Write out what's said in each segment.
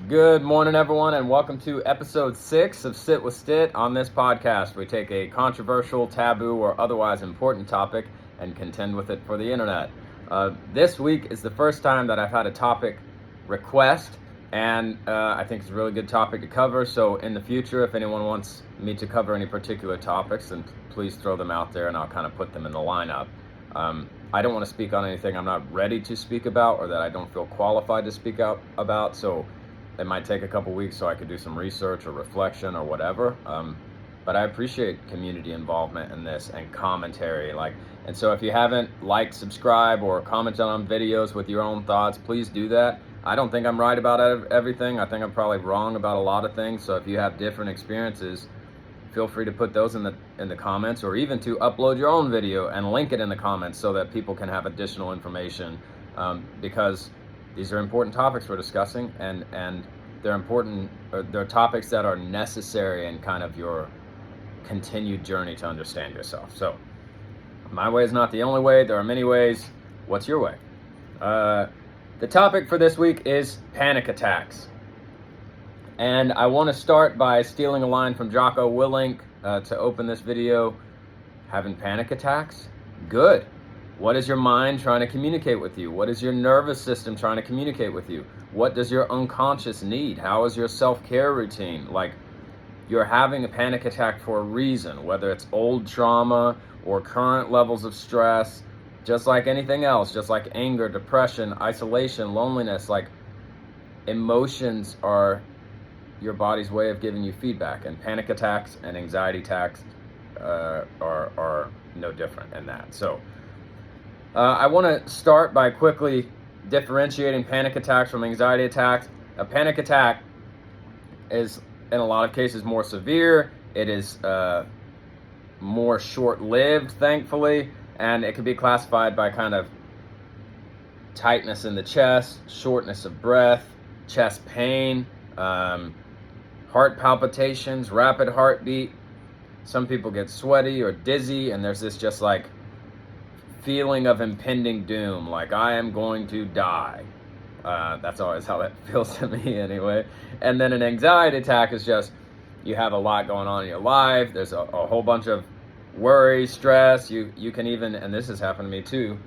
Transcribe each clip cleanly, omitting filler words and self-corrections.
Good morning, everyone, and welcome to episode 6 of Sit with Stitt. On this podcast, we take a controversial, taboo, or otherwise important topic and contend with it for the internet. This week is the first time that I've had a topic request, and I think it's a really good topic to cover. So in the future, if anyone wants me to cover any particular topics, then please throw them out there and I'll kind of put them in the lineup. I don't want to speak on anything I'm not ready to speak about or that I don't feel qualified to speak out about, so it might take a couple weeks so I could do some research or reflection or whatever. But I appreciate community involvement in this and commentary. And so if you haven't liked, subscribe, or commented on videos with your own thoughts, please do that. I don't think I'm right about everything. I think I'm probably wrong about a lot of things. So if you have different experiences, feel free to put those in the comments, or even to upload your own video and link it in the comments so that people can have additional information, because these are important topics we're discussing, and they're important. They're topics that are necessary in kind of your continued journey to understand yourself. So my way is not the only way. There are many ways. What's your way? The topic for this week is panic attacks. And I want to start by stealing a line from Jocko Willink to open this video. Having panic attacks? Good. What is your mind trying to communicate with you? What is your nervous system trying to communicate with you? What does your unconscious need? How is your self-care routine? You're having a panic attack for a reason, whether it's old trauma or current levels of stress, just like anything else, just like anger, depression, isolation, loneliness. Emotions are your body's way of giving you feedback, and panic attacks and anxiety attacks are no different in that. So I want to start by quickly differentiating panic attacks from anxiety attacks. A panic attack is, in a lot of cases, more severe. It is more short-lived, thankfully, and it can be classified by kind of tightness in the chest, shortness of breath, chest pain, heart palpitations, rapid heartbeat. Some people get sweaty or dizzy, and there's this just feeling of impending doom, like I am going to die. That's always how that feels to me anyway. And then an anxiety attack is just, you have a lot going on in your life. There's a whole bunch of worry, stress. You can even, and this has happened to me too,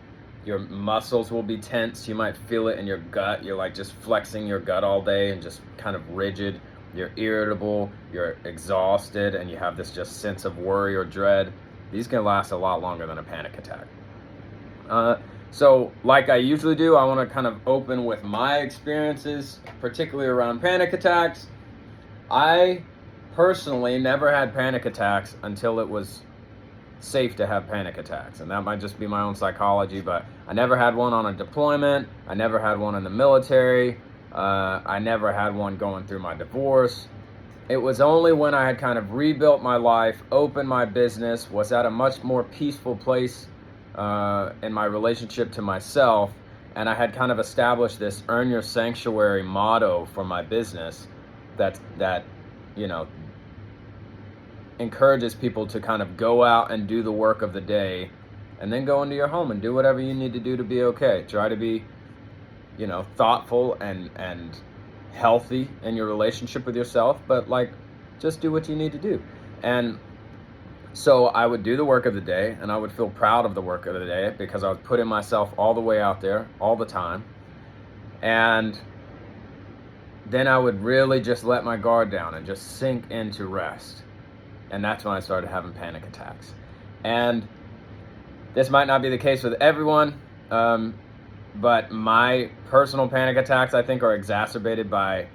your muscles will be tense. You might feel it in your gut. You're just flexing your gut all day and just kind of rigid. You're irritable, you're exhausted, and you have this just sense of worry or dread. These can last a lot longer than a panic attack. So like I usually do, I want to kind of open with my experiences, particularly around panic attacks. I personally never had panic attacks until it was safe to have panic attacks, and that might just be my own psychology, but I never had one on a deployment. I never had one in the military. I never had one going through my divorce. It was only when I had kind of rebuilt my life, opened my business, was at a much more peaceful place in my relationship to myself, and I had kind of established this earn your sanctuary motto for my business that encourages people to kind of go out and do the work of the day and then go into your home and do whatever you need to do to be okay. Try to be thoughtful and healthy in your relationship with yourself, but just do what you need to do. And so I would do the work of the day, and I would feel proud of the work of the day because I was putting myself all the way out there all the time. And then I would really just let my guard down and just sink into rest. And that's when I started having panic attacks. And this might not be the case with everyone, but my personal panic attacks, I think, are exacerbated by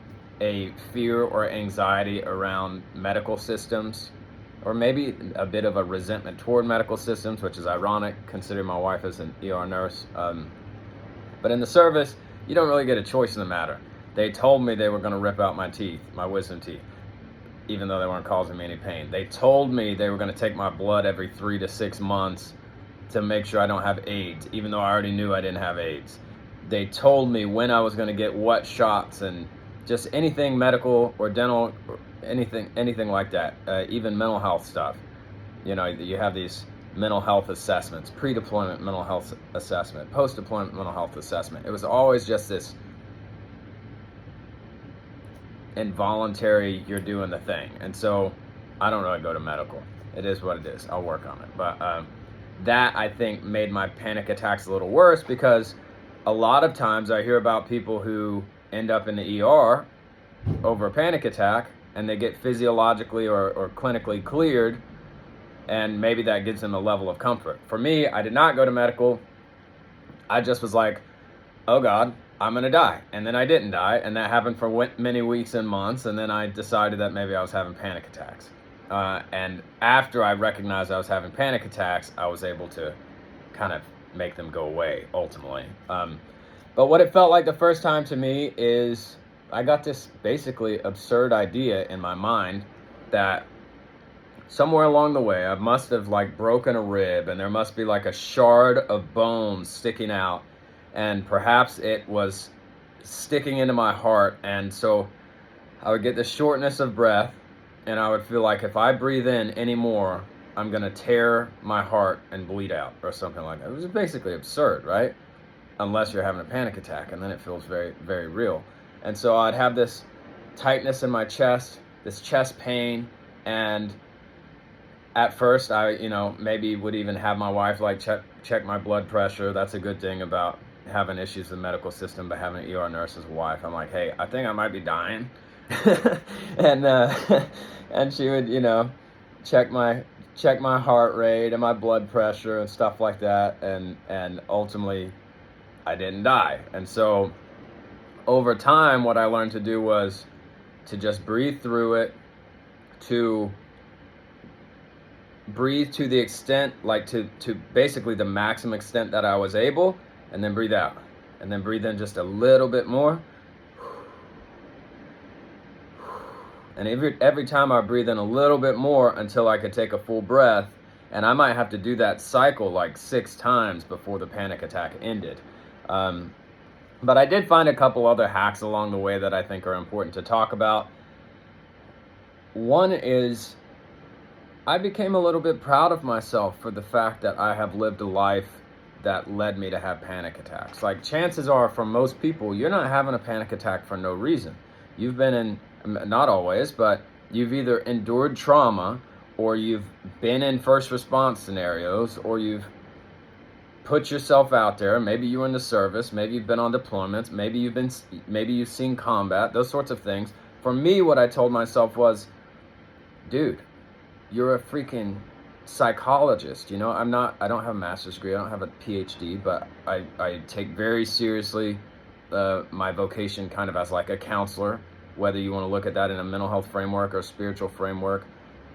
a fear or anxiety around medical systems, or maybe a bit of a resentment toward medical systems, which is ironic considering my wife is an ER nurse. But in the service, you don't really get a choice in the matter. They told me they were going to rip out my teeth, my wisdom teeth, even though they weren't causing me any pain. They told me they were going to take my blood every 3 to 6 months to make sure I don't have AIDS, even though I already knew I didn't have AIDS. They told me when I was going to get what shots, and just anything medical or dental, or anything like that, even mental health stuff. You have these mental health assessments, pre-deployment mental health assessment, post-deployment mental health assessment. It was always just this involuntary, you're doing the thing. And so I don't really go to medical. It is what it is. I'll work on it. But that, I think, made my panic attacks a little worse, because a lot of times I hear about people who end up in the ER over a panic attack, and they get physiologically or clinically cleared, and maybe that gives them a level of comfort. For me, I did not go to medical. I just was like, oh God, I'm going to die. And then I didn't die, and that happened for many weeks and months, and then I decided that maybe I was having panic attacks. And after I recognized I was having panic attacks, I was able to kind of make them go away, ultimately. But what it felt like the first time to me is I got this basically absurd idea in my mind that somewhere along the way I must have like broken a rib, and there must be like a shard of bone sticking out, and perhaps it was sticking into my heart. And so I would get this shortness of breath, and I would feel like if I breathe in anymore, I'm gonna tear my heart and bleed out or something like that. It was basically absurd, right? Unless you're having a panic attack, and then it feels very, very real. And so I'd have this tightness in my chest, this chest pain, and at first I, maybe would even have my wife like check my blood pressure. That's a good thing about having issues with the medical system, but having an ER nurse as a wife. I'm like, hey, I think I might be dying. And she would, check my heart rate and my blood pressure and stuff like that, and ultimately I didn't die. And so over time, what I learned to do was to just breathe through it, to breathe to the extent, like to basically the maximum extent that I was able, and then breathe out, and then breathe in just a little bit more. And every time I breathe in a little bit more until I could take a full breath. And I might have to do that cycle like 6 times before the panic attack ended. But I did find a couple other hacks along the way that I think are important to talk about. One is I became a little bit proud of myself for the fact that I have lived a life that led me to have panic attacks. Like, chances are for most people, you're not having a panic attack for no reason. You've been in, not always, but you've either endured trauma, or you've been in first response scenarios, or you've put yourself out there. Maybe you were in the service, maybe you've been on deployments, maybe you've seen combat, those sorts of things. For me, what I told myself was, dude, you're a freaking psychologist. I don't have a master's degree, I don't have a PhD, but I take very seriously my vocation kind of as like a counselor, whether you want to look at that in a mental health framework or spiritual framework.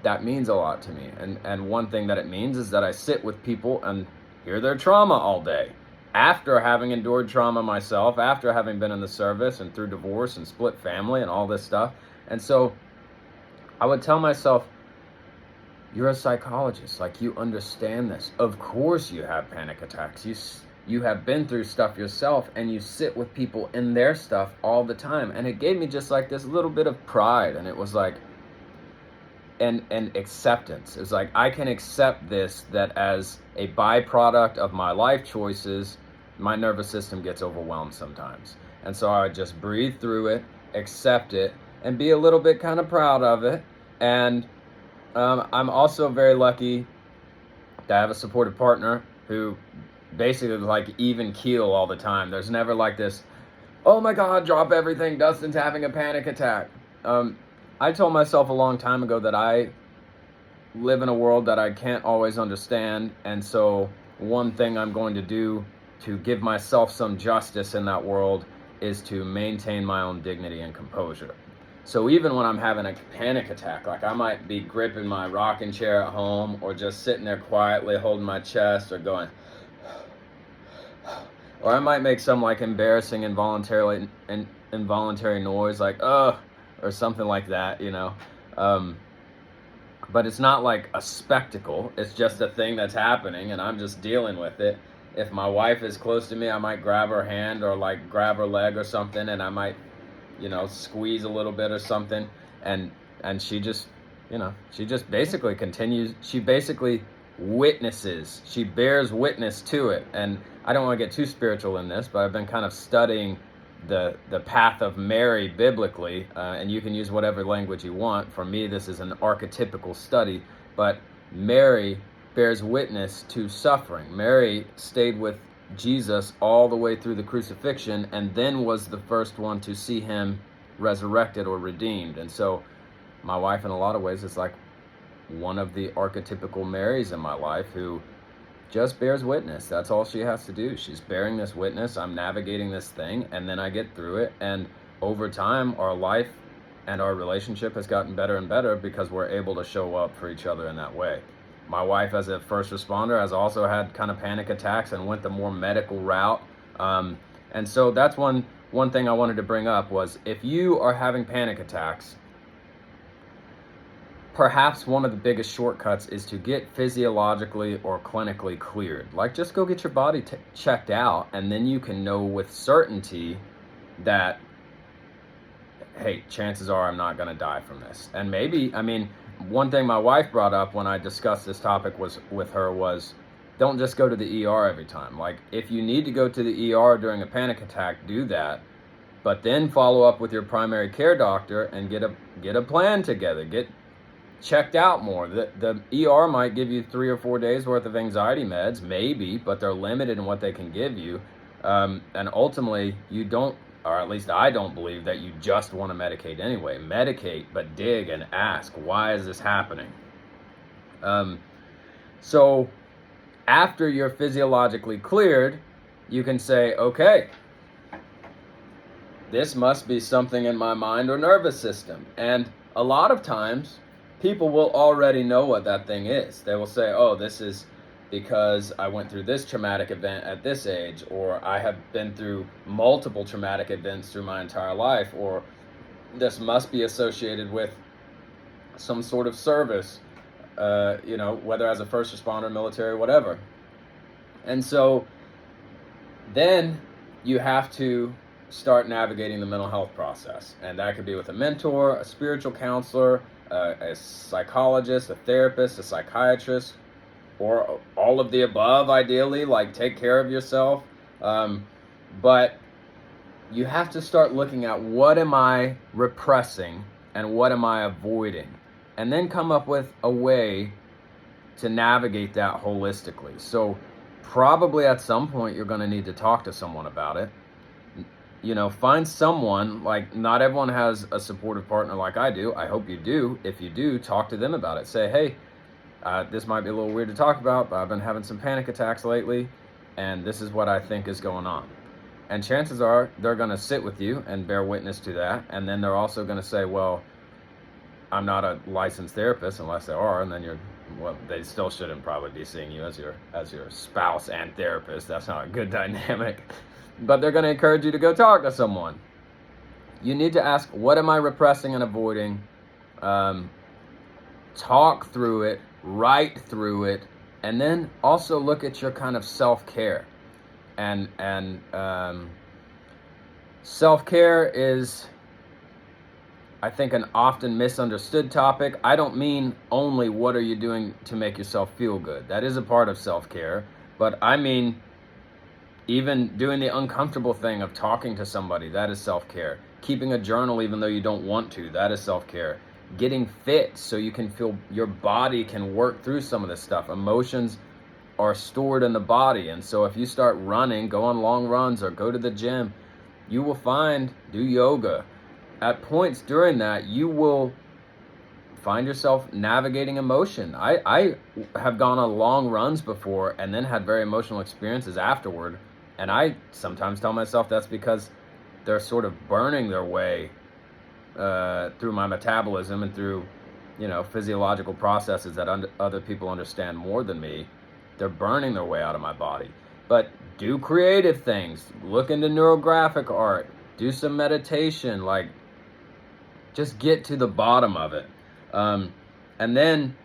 That means a lot to me. And one thing that it means is that I sit with people and hear their trauma all day. After having endured trauma myself, after having been in the service and through divorce and split family and all this stuff. And so I would tell myself, you're a psychologist, like, you understand this. Of course you have panic attacks. You have been through stuff yourself, and you sit with people in their stuff all the time. And it gave me just like this little bit of pride, and it was like and acceptance. It's like, I can accept this, that as a byproduct of my life choices, my nervous system gets overwhelmed sometimes. And so I would just breathe through it, accept it, and be a little bit kind of proud of it. And I'm also very lucky to have a supportive partner who basically is like even keel all the time. There's never like this, oh my God, drop everything, Dustin's having a panic attack. I told myself a long time ago that I live in a world that I can't always understand. And so one thing I'm going to do to give myself some justice in that world is to maintain my own dignity and composure. So even when I'm having a panic attack, like I might be gripping my rocking chair at home, or just sitting there quietly holding my chest, or going, or I might make some like embarrassing involuntary noise, like ugh, or something like that, but it's not like a spectacle. It's just a thing that's happening, and I'm just dealing with it. If my wife is close to me, I might grab her hand or like grab her leg or something, and I might squeeze a little bit or something, and she just basically continues. She basically witnesses, she bears witness to it. And I don't want to get too spiritual in this, but I've been kind of studying the path of Mary biblically, and you can use whatever language you want. For me, this is an archetypical study, but Mary bears witness to suffering. Mary stayed with Jesus all the way through the crucifixion, and then was the first one to see him resurrected or redeemed. And so my wife, in a lot of ways, is like one of the archetypical Marys in my life, who just bears witness. That's all she has to do. She's bearing this witness. I'm navigating this thing, and then I get through it. And over time, our life and our relationship has gotten better and better because we're able to show up for each other in that way. My wife, as a first responder, has also had kind of panic attacks and went the more medical route. And so that's one thing I wanted to bring up was, if you are having panic attacks, perhaps one of the biggest shortcuts is to get physiologically or clinically cleared. Like, just go get your body checked out, and then you can know with certainty that, hey, chances are I'm not going to die from this. And maybe, I mean, one thing my wife brought up when I discussed this topic with her was, don't just go to the ER every time. Like, if you need to go to the ER during a panic attack, do that. But then follow up with your primary care doctor and get a plan together. Get checked out more. The ER might give you 3 or 4 days worth of anxiety meds, maybe, but they're limited in what they can give you. And ultimately, you don't, or at least I don't believe that you just want to medicate anyway. Medicate, but dig and ask, why is this happening? So after you're physiologically cleared, you can say, okay, this must be something in my mind or nervous system. And a lot of times, people will already know what that thing is. They will say, oh, this is because I went through this traumatic event at this age, or I have been through multiple traumatic events through my entire life, or this must be associated with some sort of service, whether as a first responder, military, whatever. And so then you have to start navigating the mental health process. And that could be with a mentor, a spiritual counselor, a psychologist, a therapist, a psychiatrist, or all of the above, ideally. Like, take care of yourself. But you have to start looking at, what am I repressing and what am I avoiding? And then come up with a way to navigate that holistically. So probably at some point you're going to need to talk to someone about it. Find someone. Like, not everyone has a supportive partner like I do. I hope you do. If you do, talk to them about it. Say, hey, this might be a little weird to talk about, but I've been having some panic attacks lately, and this is what I think is going on. And chances are they're going to sit with you and bear witness to that. And then they're also going to say, well, I'm not a licensed therapist, unless they are, and then they still shouldn't probably be seeing you as your spouse and therapist. That's not a good dynamic. But they're going to encourage you to go talk to someone. You need to ask, what am I repressing and avoiding? Talk through it, write through it, and then also look at your kind of self-care. And self-care is, I think, an often misunderstood topic. I don't mean only what are you doing to make yourself feel good. That is a part of self-care. But I mean, even doing the uncomfortable thing of talking to somebody, that is self-care. Keeping a journal even though you don't want to, that is self-care. Getting fit so you can feel your body can work through some of this stuff. Emotions are stored in the body. And so if you start running, go on long runs or go to the gym, you will do yoga. At points during that, you will find yourself navigating emotion. I have gone on long runs before and then had very emotional experiences afterward. And I sometimes tell myself that's because they're sort of burning their way through my metabolism and through, physiological processes that other people understand more than me. They're burning their way out of my body. But do creative things. Look into neurographic art. Do some meditation. Like, just get to the bottom of it. And then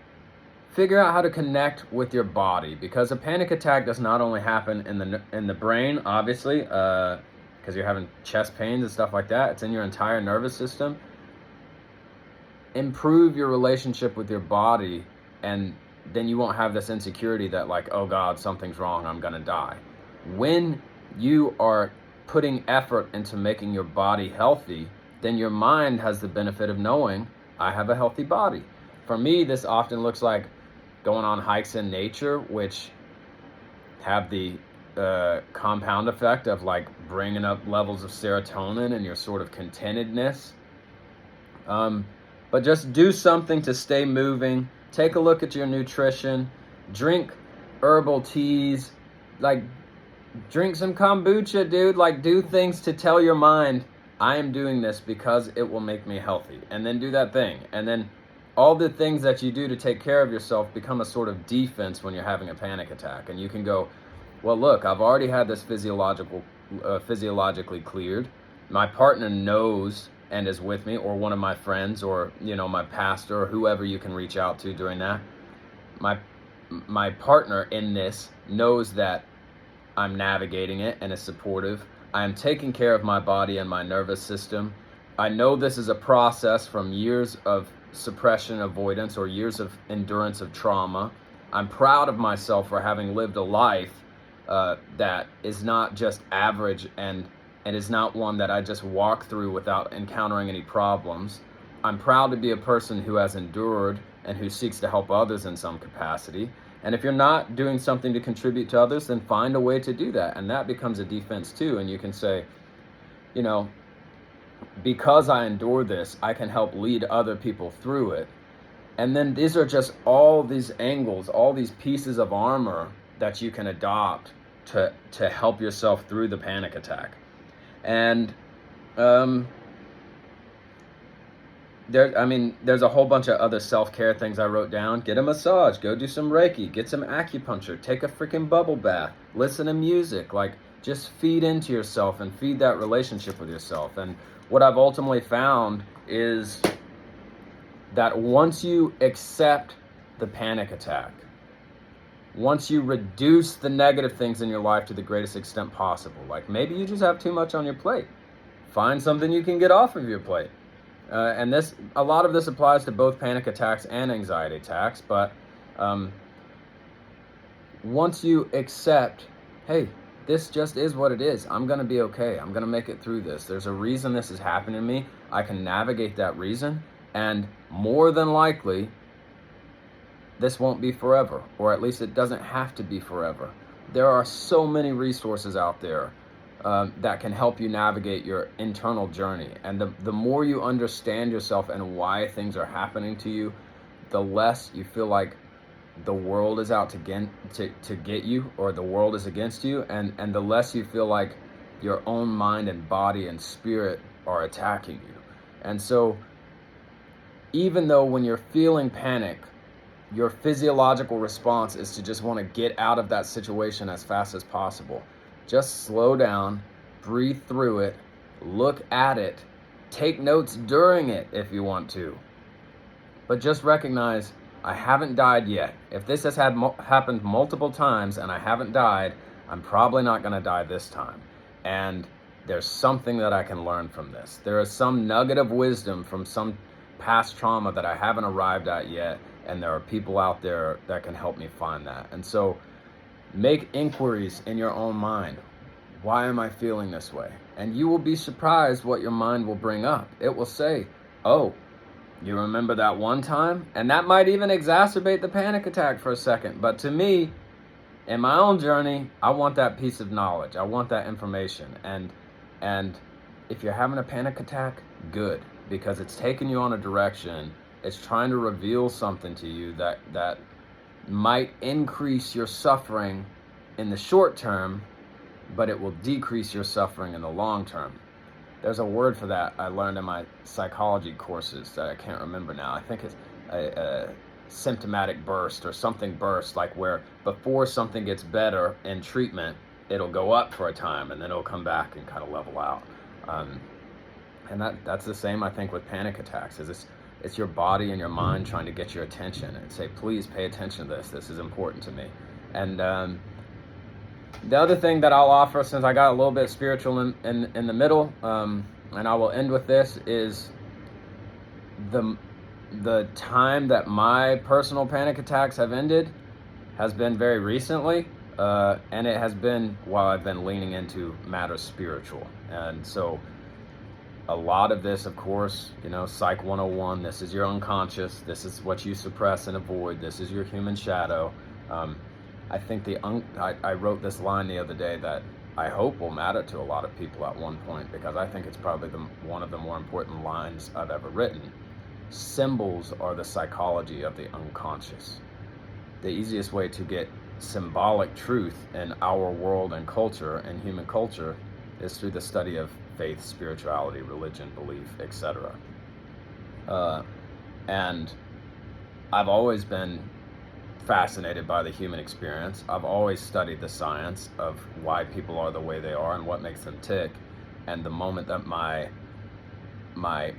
figure out how to connect with your body, because a panic attack does not only happen in the brain, obviously, because you're having chest pains and stuff like that. It's in your entire nervous system. Improve your relationship with your body, and then you won't have this insecurity that, like, oh God, something's wrong, I'm gonna die. When you are putting effort into making your body healthy, then your mind has the benefit of knowing I have a healthy body. For me, this often looks like going on hikes in nature, which have the compound effect of like bringing up levels of serotonin and your sort of contentedness. But just do something to stay moving. Take a look at your nutrition. Drink herbal teas. Like, drink some kombucha, dude. Like, do things to tell your mind, I am doing this because it will make me healthy. And then do that thing. And then all the things that you do to take care of yourself become a sort of defense when you're having a panic attack. And you can go, well, look, I've already had this physiologically cleared. My partner knows and is with me, or one of my friends, or my pastor, or whoever you can reach out to during that. My partner in this knows that I'm navigating it and is supportive. I am taking care of my body and my nervous system. I know this is a process from years of suppression, avoidance, or years of endurance of trauma. I'm proud of myself for having lived a life that is not just average and is not one that I just walk through without encountering any problems. I'm proud to be a person who has endured and who seeks to help others in some capacity. And if you're not doing something to contribute to others, then find a way to do that. And that becomes a defense too. And you can say, because I endure this, I can help lead other people through it. And then these are just all these angles, all these pieces of armor that you can adopt to help yourself through the panic attack. And there's a whole bunch of other self-care things I wrote down. Get a massage, go do some Reiki, get some acupuncture, take a freaking bubble bath, listen to music, like just feed into yourself and feed that relationship with yourself. And what I've ultimately found is that once you accept the panic attack, once you reduce the negative things in your life to the greatest extent possible, like maybe you just have too much on your plate, find something you can get off of your plate. And a lot of this applies to both panic attacks and anxiety attacks, but once you accept, hey, this just is what it is. I'm going to be okay. I'm going to make it through this. There's a reason this is happening to me. I can navigate that reason, and more than likely, this won't be forever, or at least it doesn't have to be forever. There are so many resources out there that can help you navigate your internal journey. And the more you understand yourself and why things are happening to you, the less you feel like the world is out to get you, or the world is against you, and the less you feel like your own mind and body and spirit are attacking you. And so even though when you're feeling panic, your physiological response is to just want to get out of that situation as fast as possible, just slow down, breathe through it, look at it, take notes during it if you want to. But just recognize, I haven't died yet. If this has happened multiple times and I haven't died, I'm probably not going to die this time. And there's something that I can learn from this. There is some nugget of wisdom from some past trauma that I haven't arrived at yet. And there are people out there that can help me find that. And so make inquiries in your own mind. Why am I feeling this way? And you will be surprised what your mind will bring up. It will say, oh, you remember that one time? And that might even exacerbate the panic attack for a second. But to me, in my own journey, I want that piece of knowledge. I want that information. And if you're having a panic attack, good. Because it's taking you on a direction. It's trying to reveal something to you that might increase your suffering in the short term, but it will decrease your suffering in the long term. There's a word for that I learned in my psychology courses that I can't remember now. I think it's a symptomatic burst or something burst, like where before something gets better in treatment, it'll go up for a time and then it'll come back and kind of level out. And that's the same, I think, with panic attacks. It's your body and your mind trying to get your attention and say, please pay attention to this. This is important to me. And the other thing that I'll offer, since I got a little bit spiritual in the middle, and I will end with this, is the time that my personal panic attacks have ended has been very recently. And it has been while I've been leaning into matters spiritual. And so a lot of this, of course, Psych 101, this is your unconscious, this is what you suppress and avoid, this is your human shadow. I think I wrote this line the other day that I hope will matter to a lot of people at one point, because I think it's probably one of the more important lines I've ever written. Symbols are the psychology of the unconscious. The easiest way to get symbolic truth in our world and culture and human culture is through the study of faith, spirituality, religion, belief, etc. And I've always been fascinated by the human experience. I've always studied the science of why people are the way they are and what makes them tick. And the moment that my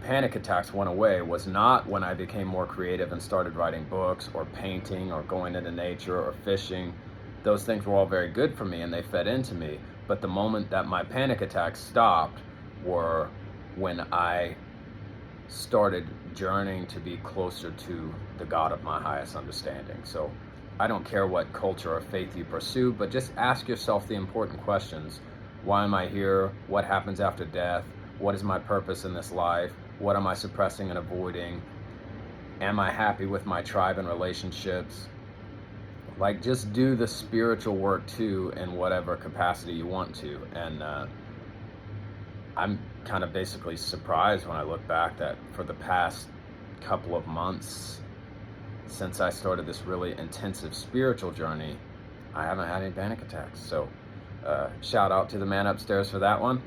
panic attacks went away was not when I became more creative and started writing books or painting or going into nature or fishing. Those things were all very good for me and they fed into me. But the moment that my panic attacks stopped were when I started journeying to be closer to the God of my highest understanding. So I don't care what culture or faith you pursue, but just ask yourself the important questions. Why am I here? What happens after death? What is my purpose in this life? What am I suppressing and avoiding? Am I happy with my tribe and relationships? Like, just do the spiritual work too in whatever capacity you want to. And I'm kind of basically surprised when I look back that for the past couple of months since I started this really intensive spiritual journey, I haven't had any panic attacks. So shout out to the man upstairs for that one.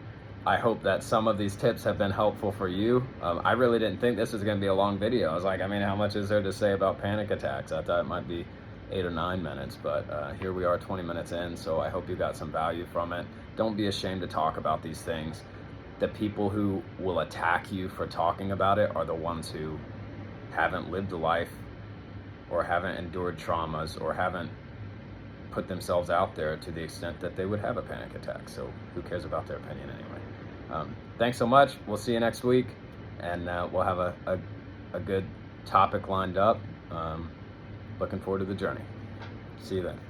I hope that some of these tips have been helpful for you. I really didn't think this was going to be a long video. I was like, how much is there to say about panic attacks? I thought it might be 8 or 9 minutes, but here we are 20 minutes in, so I hope you got some value from it. Don't be ashamed to talk about these things. The people who will attack you for talking about it are the ones who haven't lived a life or haven't endured traumas or haven't put themselves out there to the extent that they would have a panic attack. So who cares about their opinion anyway? Thanks so much. We'll see you next week, and we'll have a good topic lined up. Looking forward to the journey. See you then.